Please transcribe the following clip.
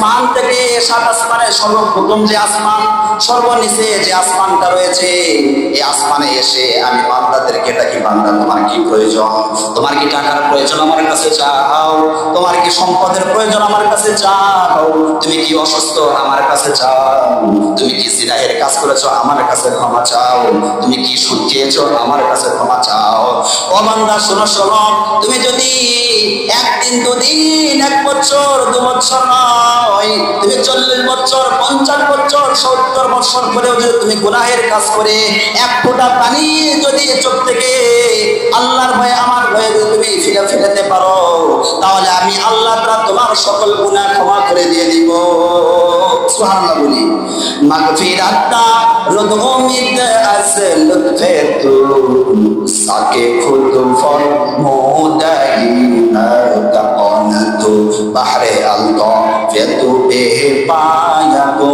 আসমান থেকে সাত আসমানের সর্বপ্রথম যে আসমান, সর্বনিচে যে আসমানটা রয়েছে, এই আসমানে এসে আমি বান্দাদেরকে ডাকি, বান্দা তোমার কি প্রয়োজন? তোমার কি টাকার প্রয়োজন? আমার কাছে চাও। তোমার কি সম্পদের প্রয়োজন? আমার কাছে চাও। তুমি কি অসুস্থ? আমার কাছে চাও। তুমি কি জিনাহের কাজ করেছো? আমার কাছে ক্ষমা চাও। তুমি কি সুদ খেয়েছো? আমার কাছে ক্ষমা চাও। ও বান্দা শোনো শোনো, তুমি যদি একদিন, দুদিন, 1 বছর, 2 বছর নয়, তুমি 40 বছর, 50 বছর, 70 বছর করেও যদি তুমি গুনাহের কাজ করে এক ফোঁটা পানি যদি চোখ থেকে আল্লাহর ভয়ে, আমার ভয়ে যদি তুমি ফেলতে পারো, তাহলে আমি আল্লাহ তাআলা তোমার সকল গুনাহ ক্ষমা করে দিয়ে দিব। সুবহানাল্লাহ বলি। মাগফিরাতা রদ উমিদ আস লুৎফে তু সাকে খুদ ফর মোদাইনা তাকনাতু বাহরে আলতা ফিতু বে পায়া গো